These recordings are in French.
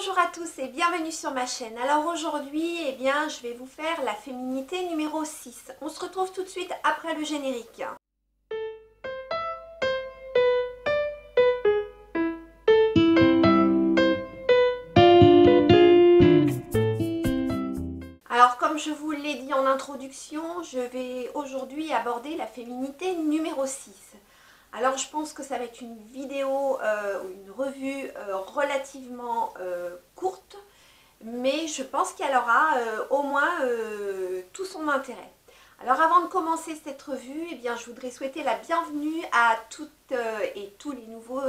Bonjour à tous et bienvenue sur ma chaîne. Alors aujourd'hui, je vais vous faire la féminité numéro 6. On se retrouve tout de suite après le générique. Alors comme je vous l'ai dit en introduction, je vais aujourd'hui aborder la féminité numéro 6. Alors je pense que ça va être une vidéo ou une revue relativement courte, mais je pense qu'elle aura au moins tout son intérêt. Alors avant de commencer cette revue, je voudrais souhaiter la bienvenue à toutes et tous les nouveaux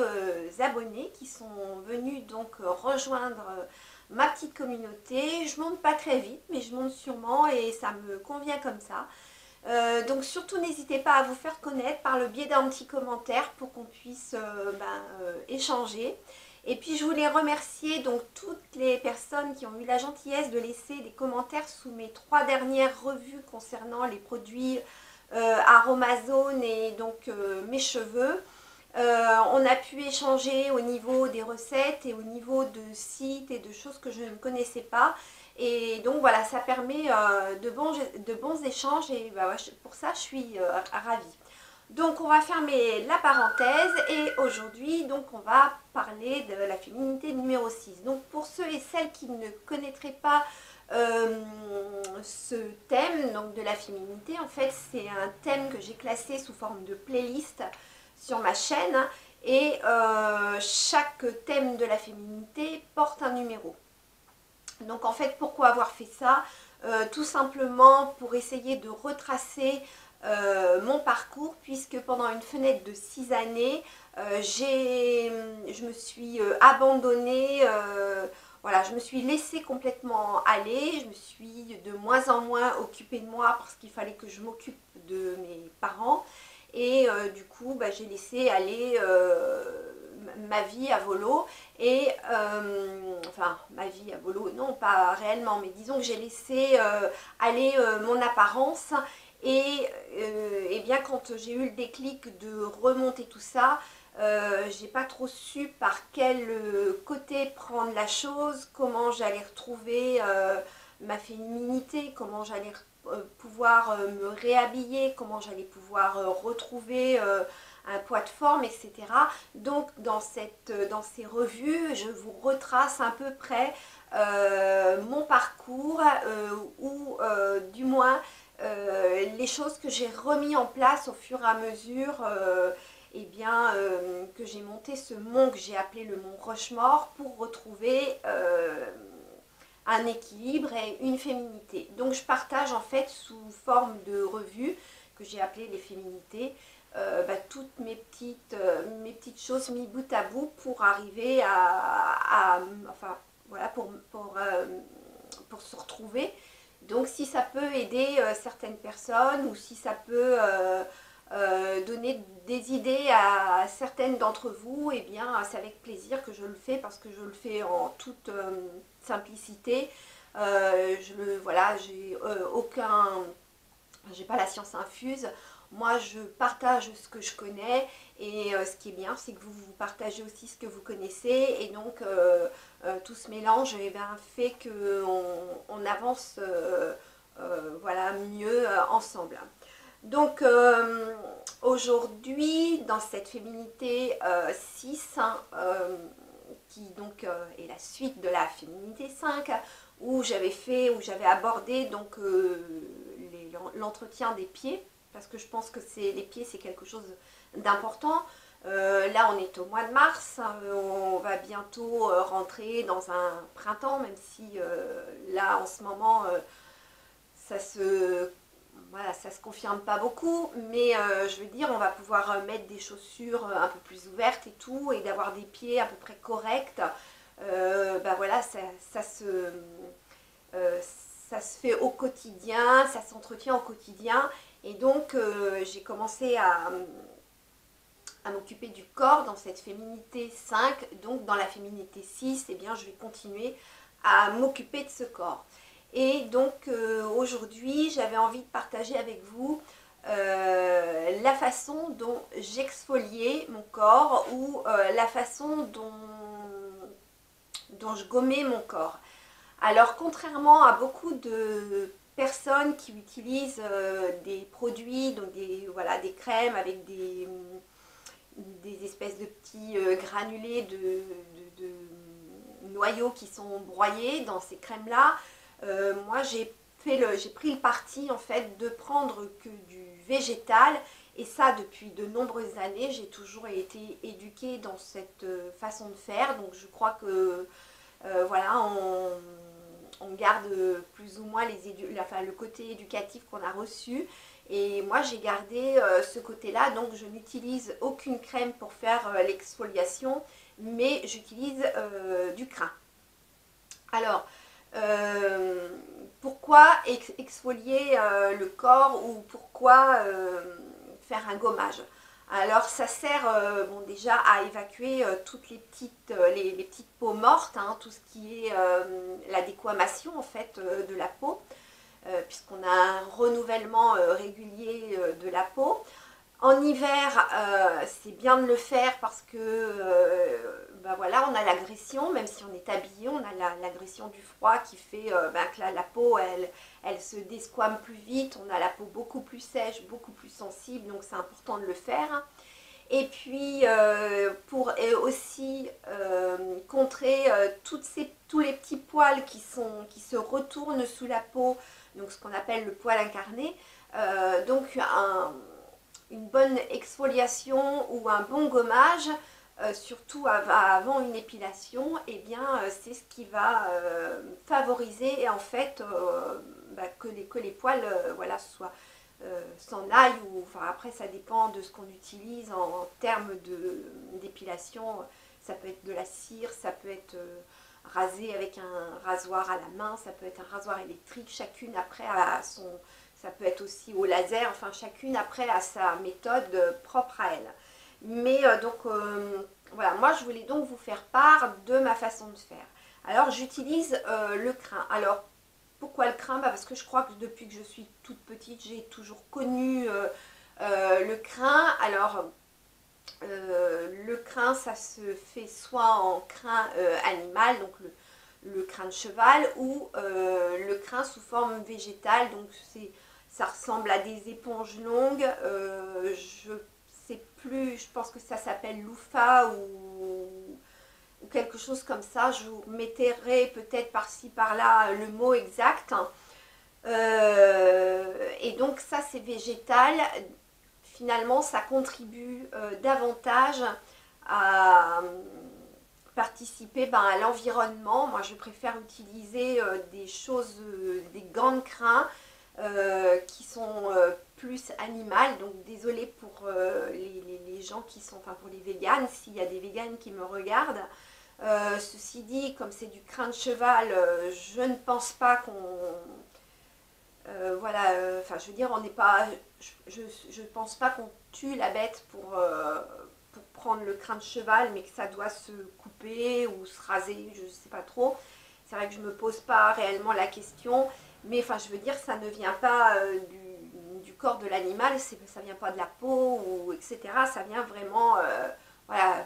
abonnés qui sont venus donc rejoindre ma petite communauté. Je monte pas très vite, mais je monte sûrement et ça me convient comme ça. Donc surtout n'hésitez pas à vous faire connaître par le biais d'un petit commentaire pour qu'on puisse échanger. Et puis je voulais remercier donc toutes les personnes qui ont eu la gentillesse de laisser des commentaires sous mes 3 dernières revues concernant les produits Aromazone et donc mes cheveux. On a pu échanger au niveau des recettes et au niveau de sites et de choses que je ne connaissais pas. Et donc voilà, ça permet de bons échanges et pour ça je suis ravie. Donc on va fermer la parenthèse et aujourd'hui donc on va parler de la féminité numéro 6. Donc pour ceux et celles qui ne connaîtraient pas ce thème donc de la féminité, en fait c'est un thème que j'ai classé sous forme de playlist sur ma chaîne et chaque thème de la féminité porte un numéro. Donc en fait pourquoi avoir fait ça? Tout simplement pour essayer de retracer mon parcours, puisque pendant une fenêtre de 6 années je me suis abandonnée, voilà, je me suis laissée complètement aller, je me suis de moins en moins occupée de moi parce qu'il fallait que je m'occupe de mes parents et du coup j'ai laissé aller ma vie à volo et enfin ma vie à volo non pas réellement, mais disons que j'ai laissé aller mon apparence. Et quand j'ai eu le déclic de remonter tout ça, j'ai pas trop su par quel côté prendre la chose, comment j'allais retrouver ma féminité, comment j'allais pouvoir me réhabiller, comment j'allais pouvoir retrouver un poids de forme, etc. Donc dans ces revues, je vous retrace à peu près mon parcours ou du moins les choses que j'ai remis en place au fur et à mesure que j'ai monté ce mont que j'ai appelé le mont Rushmore pour retrouver un équilibre et une féminité. Donc je partage en fait sous forme de revue que j'ai appelé les féminités toutes mes petites choses mis bout à bout pour arriver enfin voilà pour se retrouver. Donc si ça peut aider certaines personnes ou si ça peut donner des idées à certaines d'entre vous, c'est avec plaisir que je le fais parce que je le fais en toute simplicité. Voilà, j'ai pas la science infuse. Moi, je partage ce que je connais et ce qui est bien, c'est que vous partagez aussi ce que vous connaissez et donc tout ce mélange fait qu'on avance voilà, mieux ensemble. Donc aujourd'hui, dans cette féminité 6, qui donc est la suite de la féminité 5, où j'avais abordé donc l'entretien des pieds, parce que je pense que les pieds c'est quelque chose d'important. Là on est au mois de mars, on va bientôt rentrer dans un printemps, même si là en ce moment ça se confirme pas beaucoup, mais je veux dire on va pouvoir mettre des chaussures un peu plus ouvertes et tout, et d'avoir des pieds à peu près corrects. Voilà, ça se fait au quotidien, ça s'entretient au quotidien. Et donc j'ai commencé à m'occuper du corps dans cette féminité 5, donc dans la féminité 6, je vais continuer à m'occuper de ce corps. Et donc aujourd'hui, j'avais envie de partager avec vous la façon dont j'exfoliais mon corps ou la façon dont je gommais mon corps. Alors contrairement à beaucoup de personnes qui utilisent des produits, donc voilà, des crèmes avec des espèces de petits granulés de noyaux qui sont broyés dans ces crèmes là, moi j'ai pris le parti en fait de prendre que du végétal, et ça depuis de nombreuses années. J'ai toujours été éduquée dans cette façon de faire, donc je crois que voilà, on garde plus ou moins le côté éducatif qu'on a reçu. Et moi j'ai gardé ce côté-là, donc je n'utilise aucune crème pour faire l'exfoliation, mais j'utilise du crin. Alors, pourquoi exfolier le corps, ou pourquoi faire un gommage? Alors ça sert bon, déjà à évacuer toutes les petites peaux mortes, hein, tout ce qui est la déquamation en fait de la peau, puisqu'on a un renouvellement régulier de la peau. En hiver, c'est bien de le faire parce que ben voilà, on a l'agression, même si on est habillé, on a l'agression du froid qui fait ben, que la peau, elle se desquame plus vite, on a la peau beaucoup plus sèche, beaucoup plus sensible, donc c'est important de le faire. Et puis pour aussi contrer tous les petits poils qui se retournent sous la peau, donc ce qu'on appelle le poil incarné, donc une bonne exfoliation ou un bon gommage, surtout avant une épilation, et eh bien c'est ce qui va favoriser en fait bah, que les poils voilà, s'en aillent, ou enfin après ça dépend de ce qu'on utilise en termes d'épilation. Ça peut être de la cire, ça peut être rasé avec un rasoir à la main, ça peut être un rasoir électrique, chacune après a ça peut être aussi au laser, enfin chacune après a sa méthode propre à elle. Mais donc voilà, moi je voulais donc vous faire part de ma façon de faire. Alors j'utilise le crin. Alors pourquoi le crin? Bah, parce que je crois que depuis que je suis toute petite, j'ai toujours connu le crin. Alors le crin, ça se fait soit en crin animal, donc le crin de cheval, ou le crin sous forme végétale, donc ça ressemble à des éponges longues. Je sais plus, je pense que ça s'appelle loofah ou quelque chose comme ça. Je vous mettrai peut-être par-ci par-là le mot exact. Et donc ça c'est végétal. Finalement ça contribue davantage à participer à l'environnement. Moi je préfère utiliser des choses, des gants de crin qui sont plus animales. Donc désolée pour les gens qui sont, enfin pour les véganes, s'il y a des véganes qui me regardent. Ceci dit, comme c'est du crin de cheval, je ne pense pas qu'on... voilà, enfin je veux dire, on n'est pas... Je pense pas qu'on tue la bête pour prendre le crin de cheval, mais que ça doit se couper ou se raser, je ne sais pas trop. C'est vrai que je ne me pose pas réellement la question, mais enfin je veux dire, ça ne vient pas du corps de l'animal, ça ne vient pas de la peau, ou, etc. Ça vient vraiment... voilà,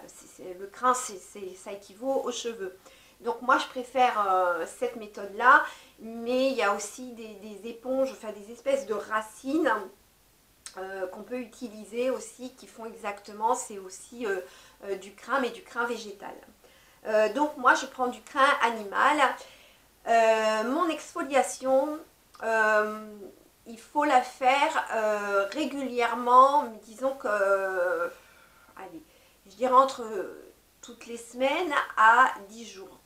le crin, ça équivaut aux cheveux. Donc moi je préfère cette méthode-là, mais il y a aussi des éponges, enfin des espèces de racines qu'on peut utiliser aussi, qui font exactement, c'est aussi du crin, mais du crin végétal. Donc moi je prends du crin animal. Mon exfoliation, il faut la faire régulièrement, disons que, allez, je dirais entre toutes les semaines à 10 jours.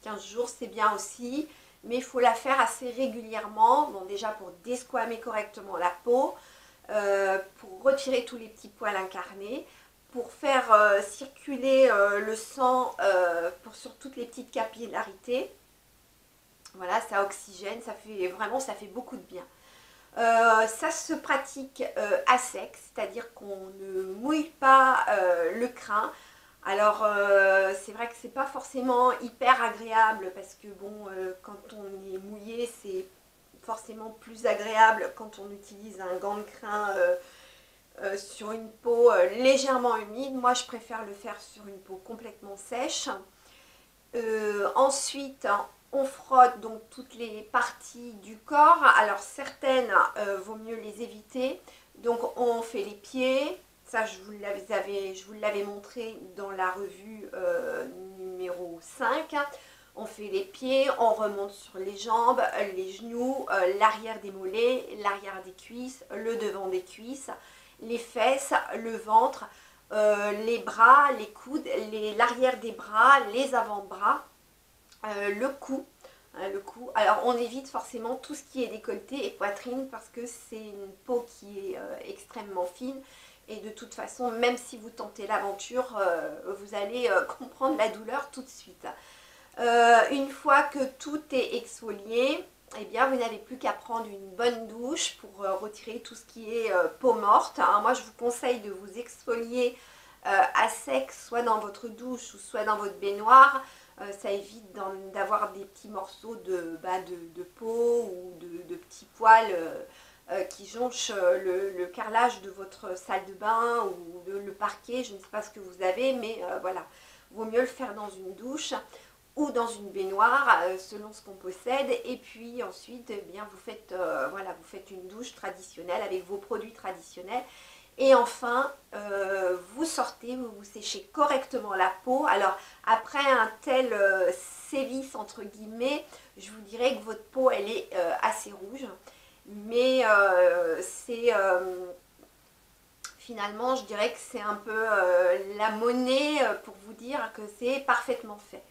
15 jours c'est bien aussi, mais il faut la faire assez régulièrement. Bon, déjà pour desquamer correctement la peau, pour retirer tous les petits poils incarnés, pour faire circuler le sang sur toutes les petites capillarités. Voilà, ça oxygène, ça fait beaucoup de bien. Ça se pratique à sec, c'est-à-dire qu'on ne mouille pas le crin. Alors c'est vrai que c'est pas forcément hyper agréable, parce que bon, quand on est mouillé, c'est forcément plus agréable quand on utilise un gant de crin sur une peau légèrement humide. Moi je préfère le faire sur une peau complètement sèche. Ensuite, on frotte donc toutes les parties du corps. Alors certaines, vaut mieux les éviter. Donc on fait les pieds. Ça, je vous l'avais montré dans la revue numéro 5. On fait les pieds, on remonte sur les jambes, les genoux, l'arrière des mollets, l'arrière des cuisses, le devant des cuisses, les fesses, le ventre, les bras, les coudes, l'arrière des bras, les avant-bras, le cou. Le cou. Alors on évite forcément tout ce qui est décolleté et poitrine parce que c'est une peau qui est extrêmement fine. Et de toute façon, même si vous tentez l'aventure, vous allez comprendre la douleur tout de suite. Une fois que tout est exfolié, eh bien, vous n'avez plus qu'à prendre une bonne douche pour retirer tout ce qui est peau morte. Alors, moi, je vous conseille de vous exfolier à sec, soit dans votre douche ou soit dans votre baignoire. Ça évite d'avoir des petits morceaux de peau ou de petits poils qui jonchent le carrelage de votre salle de bain ou le parquet. Je ne sais pas ce que vous avez, mais voilà, vaut mieux le faire dans une douche ou dans une baignoire selon ce qu'on possède. Et puis ensuite, eh bien, voilà, vous faites une douche traditionnelle avec vos produits traditionnels. Et enfin, vous sortez, vous vous séchez correctement la peau. Alors, après un tel sévice, entre guillemets, je vous dirais que votre peau, elle est assez rouge. Mais finalement, je dirais que c'est un peu la monnaie pour vous dire que c'est parfaitement fait.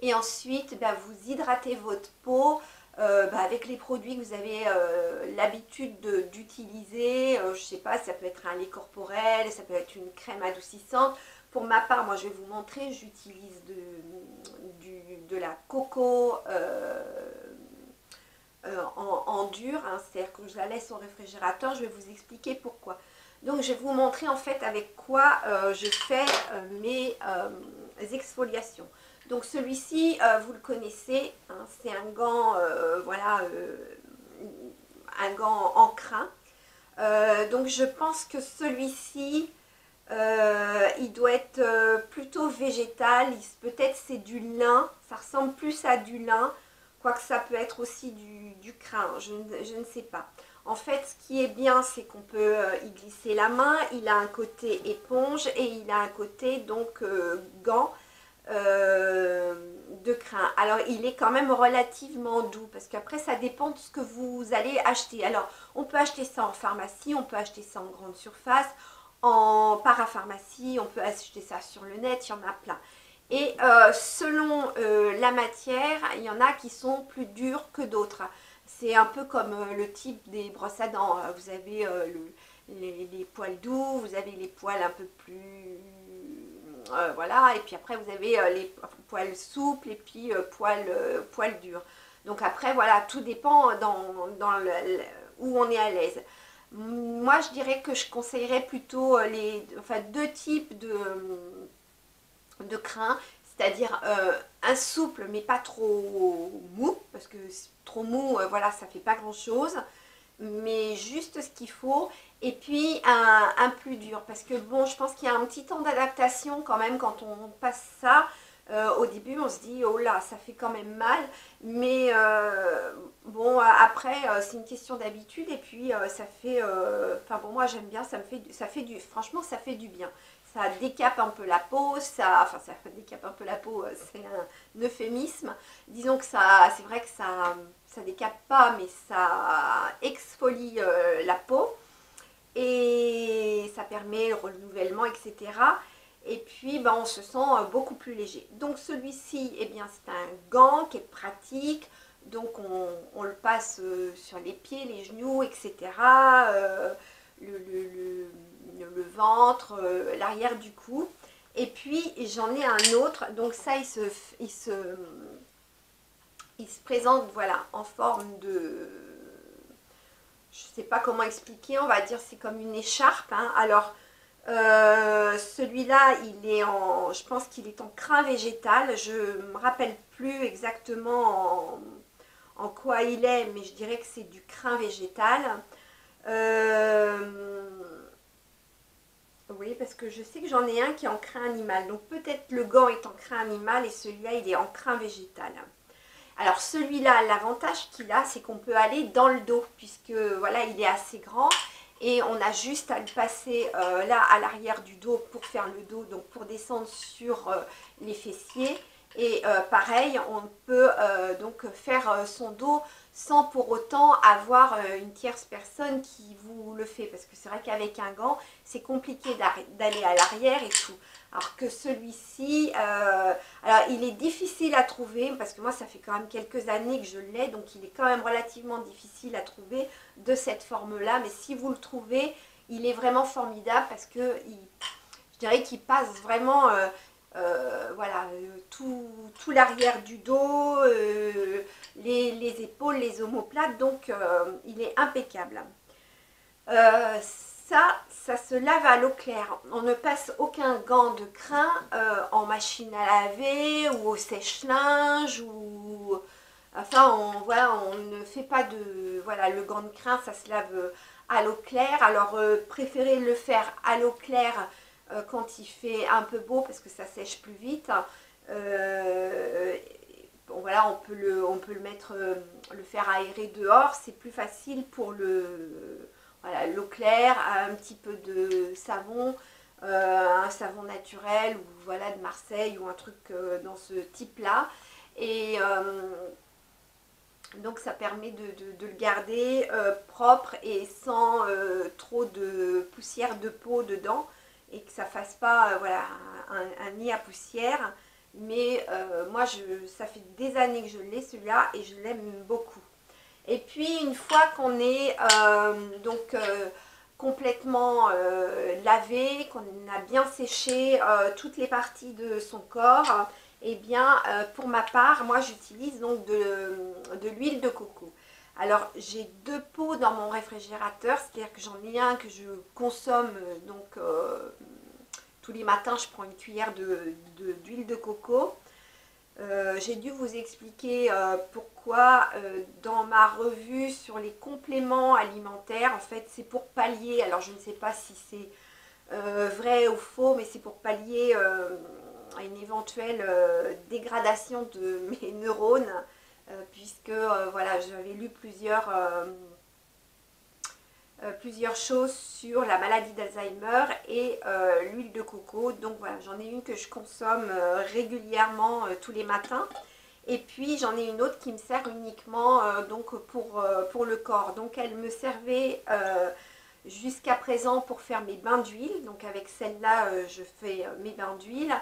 Et ensuite, vous hydratez votre peau avec les produits que vous avez l'habitude d'utiliser. Je ne sais pas, ça peut être un lait corporel, ça peut être une crème adoucissante. Pour ma part, moi je vais vous montrer, j'utilise de la coco en dur, hein, c'est-à-dire que je la laisse au réfrigérateur. Je vais vous expliquer pourquoi. Donc je vais vous montrer en fait avec quoi je fais mes exfoliations. Donc celui-ci, vous le connaissez, hein, c'est un gant, voilà, un gant en crin. Donc je pense que celui-ci, il doit être plutôt végétal. Peut-être c'est du lin, ça ressemble plus à du lin, quoique ça peut être aussi du crin, je ne sais pas. En fait, ce qui est bien, c'est qu'on peut y glisser la main. Il a un côté éponge et il a un côté donc gant de crin. Alors, il est quand même relativement doux parce qu'après, ça dépend de ce que vous allez acheter. Alors, on peut acheter ça en pharmacie, on peut acheter ça en grande surface, en parapharmacie, on peut acheter ça sur le net, il y en a plein. Et selon la matière, il y en a qui sont plus durs que d'autres. C'est un peu comme le type des brosses à dents. Vous avez les poils doux, vous avez les poils un peu plus... voilà, et puis après vous avez les poils souples et puis poils durs. Donc après, voilà, tout dépend où on est à l'aise. Moi, je dirais que je conseillerais plutôt deux types de crin, c'est-à-dire un souple mais pas trop mou, parce que trop mou, voilà, ça fait pas grand-chose, mais juste ce qu'il faut, et puis un plus dur, parce que bon, je pense qu'il y a un petit temps d'adaptation quand même quand on passe ça. Au début on se dit oh là ça fait quand même mal, mais bon après c'est une question d'habitude, et puis ça fait enfin bon, moi j'aime bien, franchement ça fait du bien, ça décape un peu la peau, ça décape un peu la peau, c'est un euphémisme, disons que c'est vrai que ça décape pas, mais ça exfolie la peau et ça permet le renouvellement, etc. Et puis on se sent beaucoup plus léger. Donc celui-ci, eh bien c'est un gant qui est pratique. Donc on le passe sur les pieds, les genoux, etc. Le ventre, l'arrière du cou. Et puis j'en ai un autre. Donc ça il se présente, voilà, en forme de... Je ne sais pas comment expliquer, on va dire c'est comme une écharpe, hein. Alors celui-là, je pense qu'il est en crin végétal. Je ne me rappelle plus exactement en quoi il est, mais je dirais que c'est du crin végétal. Oui, parce que je sais que j'en ai un qui est en crin animal. Donc peut-être le gant est en crin animal et celui-là, il est en crin végétal. Alors celui-là, l'avantage qu'il a, c'est qu'on peut aller dans le dos, puisque voilà, il est assez grand. Et on a juste à le passer là à l'arrière du dos pour faire le dos, donc pour descendre sur les fessiers. Et pareil, on peut donc faire son dos sans pour autant avoir une tierce personne qui vous le fait. Parce que c'est vrai qu'avec un gant, c'est compliqué d'aller à l'arrière et tout. Alors que celui-ci, alors il est difficile à trouver, parce que moi ça fait quand même quelques années que je l'ai, donc il est quand même relativement difficile à trouver de cette forme-là. Mais si vous le trouvez, il est vraiment formidable, parce que je dirais qu'il passe vraiment... voilà, tout l'arrière du dos, les épaules, les omoplates, donc il est impeccable. Ça se lave à l'eau claire. On ne passe aucun gant de crin en machine à laver ou au sèche-linge ou... Enfin, voilà, on ne fait pas de... Voilà, le gant de crin, ça se lave à l'eau claire. Alors, préférez le faire à l'eau claire quand il fait un peu beau parce que ça sèche plus vite. Bon, voilà, on peut le mettre, le faire aérer dehors. C'est plus facile pour le... Voilà, l'eau claire, un petit peu de savon, un savon naturel ou voilà de Marseille ou un truc dans ce type-là. Et donc ça permet de le garder propre et sans trop de poussière de peau dedans et que ça fasse pas voilà, un nid à poussière. Mais moi, ça fait des années que je l'ai celui-là et je l'aime beaucoup. Et puis une fois qu'on est donc complètement lavé, qu'on a bien séché toutes les parties de son corps, et bien pour ma part, moi j'utilise donc de l'huile de coco. Alors j'ai deux pots dans mon réfrigérateur, c'est-à-dire que j'en ai un que je consomme donc tous les matins, je prends une cuillère d'huile de coco. J'ai dû vous expliquer pourquoi dans ma revue sur les compléments alimentaires, en fait c'est pour pallier, alors je ne sais pas si c'est vrai ou faux, mais c'est pour pallier à une éventuelle dégradation de mes neurones, puisque voilà, j'avais lu plusieurs choses sur la maladie d'Alzheimer et l'huile de coco. Donc voilà, j'en ai une que je consomme régulièrement tous les matins. Et puis j'en ai une autre qui me sert uniquement donc pour le corps. Donc elle me servait jusqu'à présent pour faire mes bains d'huile. Donc avec celle-là, je fais mes bains d'huile.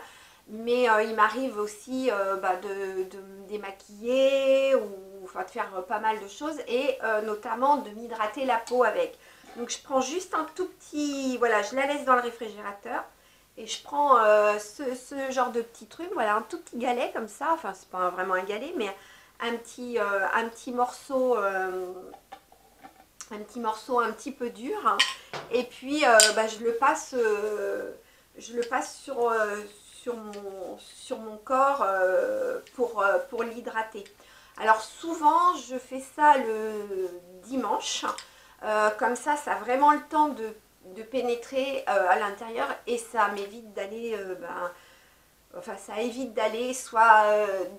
Mais il m'arrive aussi de me démaquiller ou enfin, de faire pas mal de choses et notamment de m'hydrater la peau avec. Donc je prends juste un tout petit, voilà, je la laisse dans le réfrigérateur et je prends ce genre de petit truc, voilà, un tout petit galet comme ça, enfin c'est pas vraiment un galet, mais un petit morceau, un petit peu dur, hein. Et puis je le passe sur mon corps pour l'hydrater. Alors souvent je fais ça le dimanche. Comme ça a vraiment le temps de pénétrer à l'intérieur et ça m'évite d'aller, enfin ça évite d'aller soit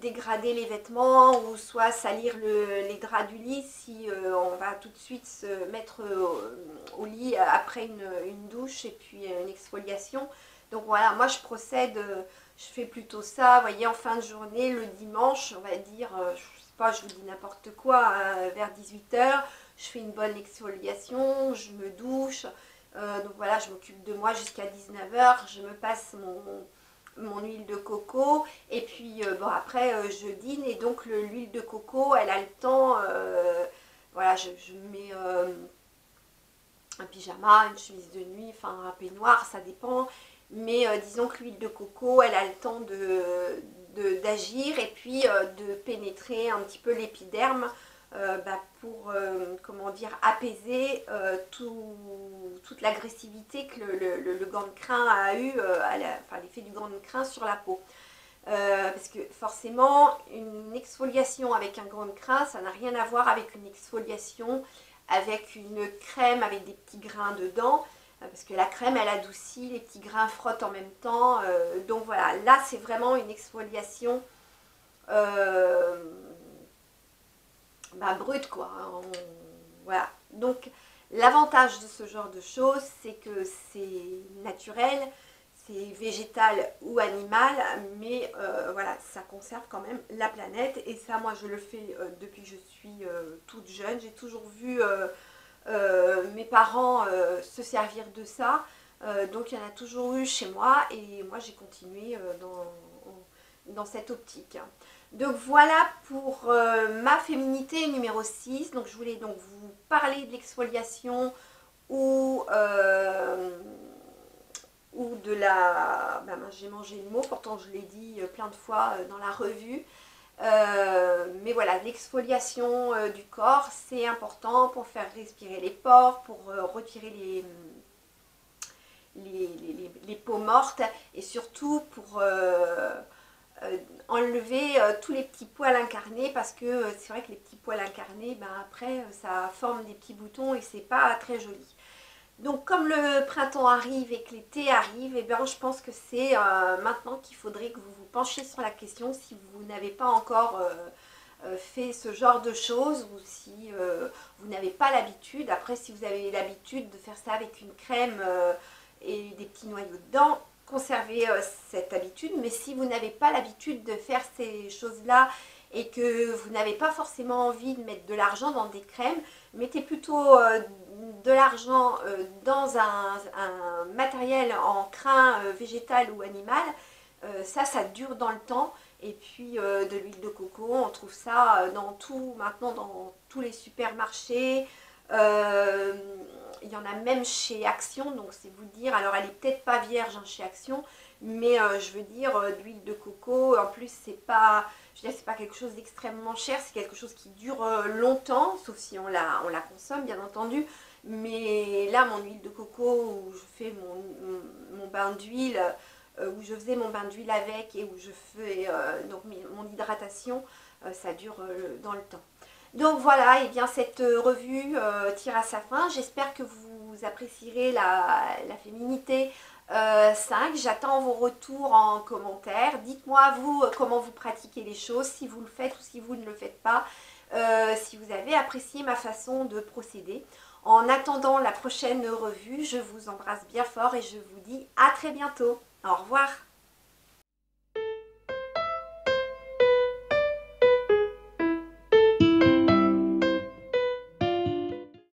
dégrader les vêtements ou soit salir les draps du lit si on va tout de suite se mettre au lit après une douche et puis une exfoliation. Donc voilà, moi je procède, je fais plutôt ça, vous voyez, en fin de journée, le dimanche, on va dire, je sais pas, je vous dis n'importe quoi, vers 18 h. Je fais une bonne exfoliation, je me douche, donc voilà, je m'occupe de moi jusqu'à 19 h, je me passe mon huile de coco et puis bon après je dîne et donc l'huile de coco elle a le temps, voilà, je mets un pyjama, une chemise de nuit, enfin un peignoir, ça dépend, mais disons que l'huile de coco elle a le temps d'agir et puis de pénétrer un petit peu l'épiderme. Pour comment dire, apaiser toute l'agressivité que le gant de crin a eu, enfin l'effet du gant de crin sur la peau. Parce que forcément, une exfoliation avec un gant de crin, ça n'a rien à voir avec une exfoliation avec une crème avec des petits grains dedans. parce que la crème elle adoucit, les petits grains frottent en même temps, donc voilà, là c'est vraiment une exfoliation brute quoi, voilà. Donc l'avantage de ce genre de choses, c'est que c'est naturel, c'est végétal ou animal, mais voilà, ça conserve quand même la planète. Et ça, moi, je le fais depuis que je suis toute jeune. J'ai toujours vu mes parents se servir de ça. Donc, il y en a toujours eu chez moi. Et moi, j'ai continué dans cette optique. Donc, voilà pour ma féminité numéro 6. Donc, je voulais donc vous parler de l'exfoliation ou de la... j'ai mangé le mot, pourtant je l'ai dit plein de fois dans la revue. Mais voilà, l'exfoliation du corps, c'est important pour faire respirer les pores, pour retirer les peaux mortes et surtout pour enlever tous les petits poils incarnés, parce que c'est vrai que les petits poils incarnés, après ça forme des petits boutons et c'est pas très joli. Donc comme le printemps arrive et que l'été arrive, et bien je pense que c'est maintenant qu'il faudrait que vous vous penchiez sur la question si vous n'avez pas encore fait ce genre de choses, ou si vous n'avez pas l'habitude. Après, si vous avez l'habitude de faire ça avec une crème et des petits noyaux dedans, conservez cette habitude. Mais si vous n'avez pas l'habitude de faire ces choses-là et que vous n'avez pas forcément envie de mettre de l'argent dans des crèmes, mettez plutôt de l'argent dans un matériel en crin végétal ou animal. Ça dure dans le temps. Et puis de l'huile de coco, on trouve ça maintenant dans tous les supermarchés. Il y en a même chez Action, donc c'est vous dire. Alors elle est peut-être pas vierge chez Action, mais je veux dire, l'huile de coco, en plus c'est pas quelque chose d'extrêmement cher, c'est quelque chose qui dure longtemps, sauf si on la consomme bien entendu. Mais là, mon huile de coco, où je fais mon bain d'huile, où je faisais mon bain d'huile avec, et où je fais donc mon hydratation, ça dure dans le temps. Donc voilà, et bien cette revue tire à sa fin. J'espère que vous apprécierez la féminité 5. J'attends vos retours en commentaire. Dites-moi vous comment vous pratiquez les choses, si vous le faites ou si vous ne le faites pas, si vous avez apprécié ma façon de procéder. En attendant la prochaine revue, je vous embrasse bien fort et je vous dis à très bientôt. Au revoir.